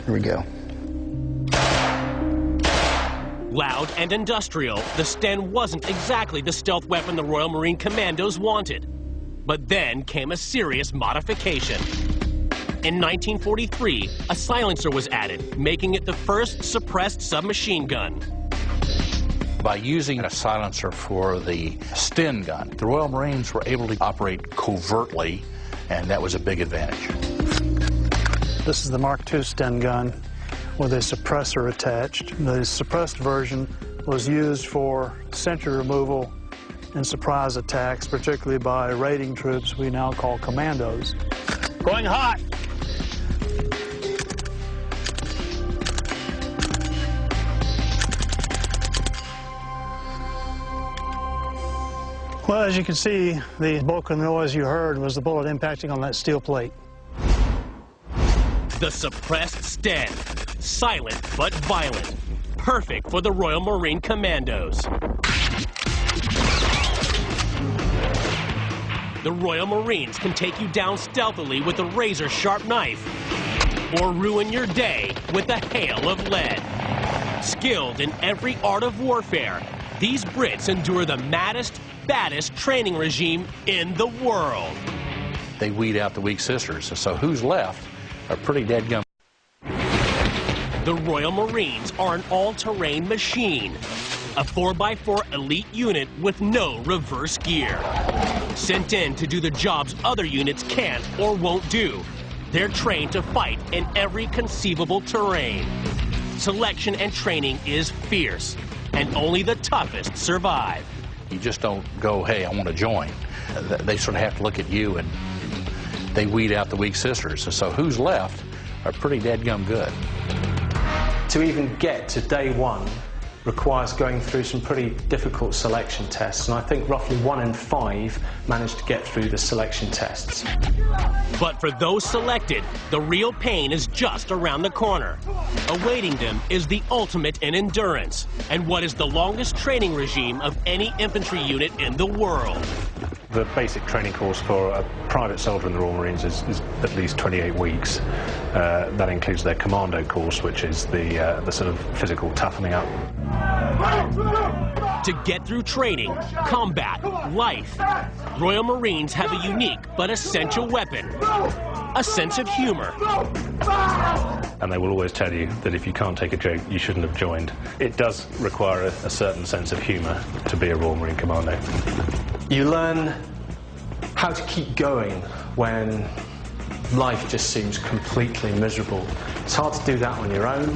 Here we go. Loud and industrial, the Sten wasn't exactly the stealth weapon the Royal Marine Commandos wanted. But then came a serious modification. In 1943, a silencer was added, making it the first suppressed submachine gun. By using a silencer for the Sten gun, the Royal Marines were able to operate covertly, and that was a big advantage. This is the Mark II Sten gun with a suppressor attached. The suppressed version was used for sentry removal and surprise attacks, particularly by raiding troops we now call Commandos. Going hot! Well, as you can see, the bulk of the noise you heard was the bullet impacting on that steel plate. The suppressed Sten. Silent but violent. Perfect for the Royal Marine Commandos. The Royal Marines can take you down stealthily with a razor-sharp knife, or ruin your day with a hail of lead. Skilled in every art of warfare, these Brits endure the maddest, baddest training regime in the world. They weed out the weak sisters, so who's left are pretty dead-gum. The Royal Marines are an all-terrain machine. A 4x4 elite unit with no reverse gear. Sent in to do the jobs other units can't or won't do. They're trained to fight in every conceivable terrain. Selection and training is fierce, and only the toughest survive. You just don't go, hey, I want to join. They sort of have to look at you, and they weed out the weak sisters. So who's left are pretty dead-gum good. To even get to day one requires going through some pretty difficult selection tests, and I think roughly 1 in 5 managed to get through the selection tests. But for those selected, the real pain is just around the corner. Awaiting them is the ultimate in endurance, and what is the longest training regime of any infantry unit in the world. The basic training course for a private soldier in the Royal Marines is at least 28 weeks. That includes their commando course, which is the sort of physical toughening up. To get through training, combat, life, Royal Marines have a unique but essential weapon, a sense of humor. And they will always tell you that if you can't take a joke, you shouldn't have joined. It does require a certain sense of humor to be a Royal Marine Commando. You learn how to keep going when life just seems completely miserable. It's hard to do that on your own.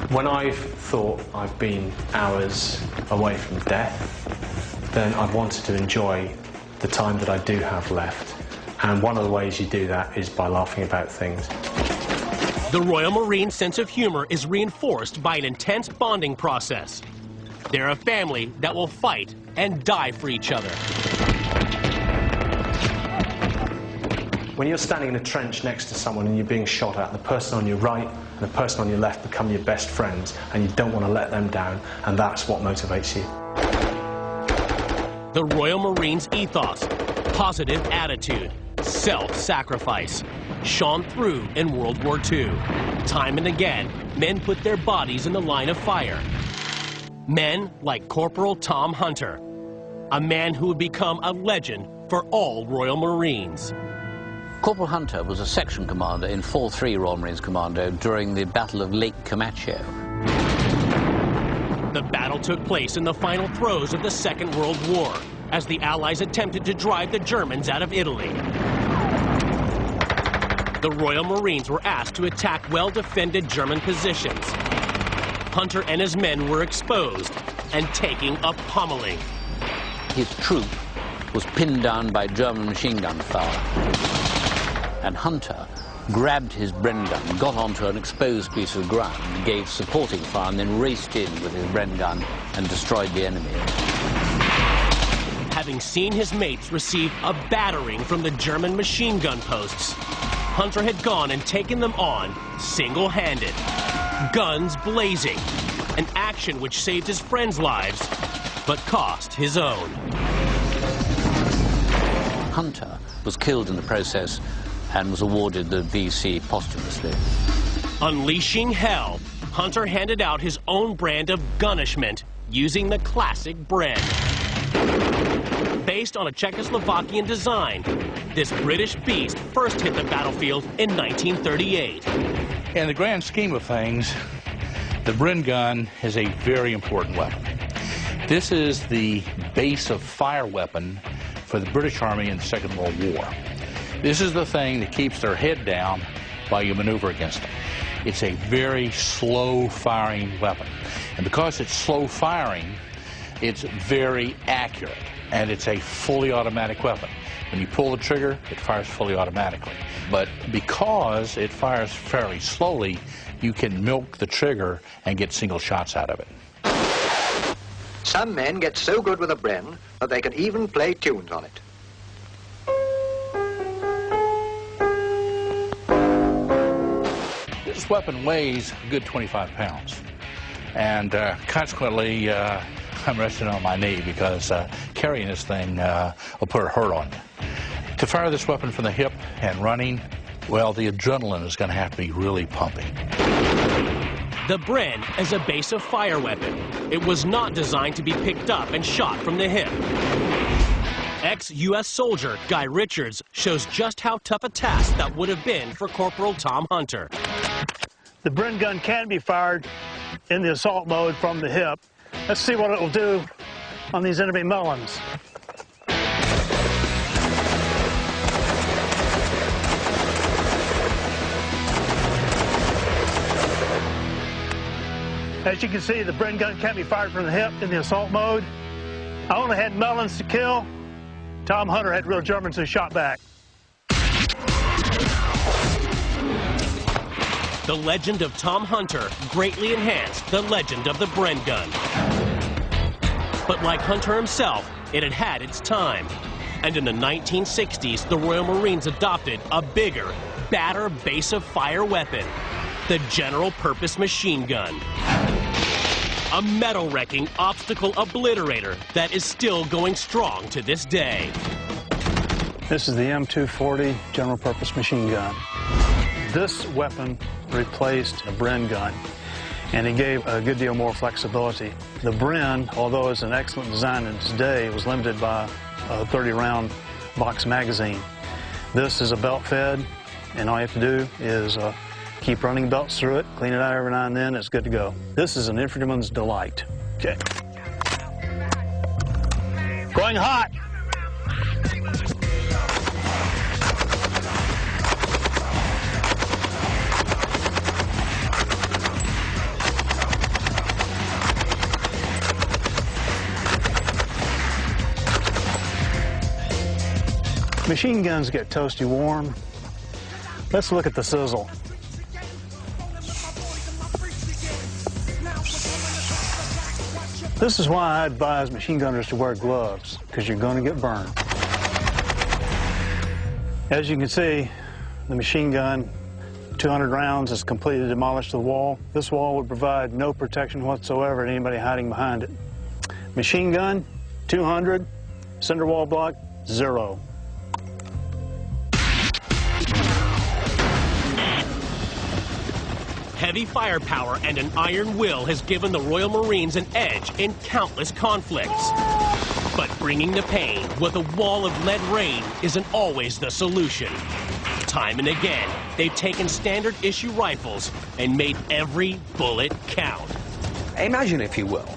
When I've thought I've been hours away from death, then I've wanted to enjoy the time that I do have left. And one of the ways you do that is by laughing about things. The Royal Marine sense of humor is reinforced by an intense bonding process. They're a family that will fight and die for each other. When you're standing in a trench next to someone and you're being shot at, the person on your right and the person on your left become your best friends, and you don't want to let them down, and that's what motivates you. The Royal Marines ethos, positive attitude, self-sacrifice, shone through in World War II. Time and again, men put their bodies in the line of fire. Men like Corporal Tom Hunter, a man who would become a legend for all Royal Marines. Corporal Hunter was a section commander in 4-3 Royal Marines Commando during the Battle of Lake Camacho. The battle took place in the final throes of the Second World War, as the Allies attempted to drive the Germans out of Italy. The Royal Marines were asked to attack well-defended German positions. Hunter and his men were exposed and taking a pummeling. His troop was pinned down by German machine gun fire, and Hunter grabbed his Bren gun, got onto an exposed piece of ground, gave supporting fire, and then raced in with his Bren gun and destroyed the enemy. Having seen his mates receive a battering from the German machine gun posts, Hunter had gone and taken them on single-handed, guns blazing, an action which saved his friends' lives, but cost his own. Hunter was killed in the process and was awarded the VC posthumously. Unleashing hell, Hunter handed out his own brand of gunishment using the classic Bren. Based on a Czechoslovakian design, this British beast first hit the battlefield in 1938. In the grand scheme of things, the Bren gun is a very important weapon. This is the base of fire weapon for the British Army in the Second World War. This is the thing that keeps their head down while you maneuver against them. It's a very slow firing weapon. And because it's slow firing, it's very accurate. And it's a fully automatic weapon. When you pull the trigger, it fires fully automatically. But because it fires fairly slowly, you can milk the trigger and get single shots out of it. Some men get so good with a Bren that they can even play tunes on it. This weapon weighs a good 25 pounds. And consequently, I'm resting on my knee because carrying this thing will put a hurt on you. To fire this weapon from the hip and running, well, the adrenaline is going to have to be really pumping. The Bren is a base of fire weapon. It was not designed to be picked up and shot from the hip. Ex-U.S. soldier Guy Richards shows just how tough a task that would have been for Corporal Tom Hunter. The Bren gun can be fired in the assault mode from the hip. Let's see what it will do on these enemy melons. As you can see, the Bren gun can't be fired from the hip in the assault mode. I only had melons to kill. Tom Hunter had real Germans who shot back. The legend of Tom Hunter greatly enhanced the legend of the Bren gun. But like Hunter himself, it had had its time. And in the 1960s, the Royal Marines adopted a bigger, badder base of fire weapon, the General Purpose Machine Gun. A metal-wrecking obstacle obliterator that is still going strong to this day. This is the M240 General Purpose Machine Gun. This weapon replaced the Bren gun, and it gave a good deal more flexibility. The Bren, although it's an excellent design in its day, was limited by a 30-round box magazine. This is a belt fed, and all you have to do is keep running belts through it, clean it out every now and then, it's good to go. This is an infantryman's delight. Okay. Going hot. Machine guns get toasty warm. Let's look at the sizzle. This is why I advise machine gunners to wear gloves, because you're going to get burned. As you can see, the machine gun, 200 rounds, is completely demolished the wall. This wall would provide no protection whatsoever to anybody hiding behind it. Machine gun, 200, cinder wall block, 0. Heavy firepower and an iron will has given the Royal Marines an edge in countless conflicts. But bringing the pain with a wall of lead rain isn't always the solution. Time and again, they've taken standard issue rifles and made every bullet count. Imagine, if you will,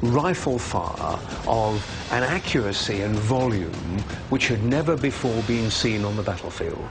rifle fire of an accuracy and volume which had never before been seen on the battlefield.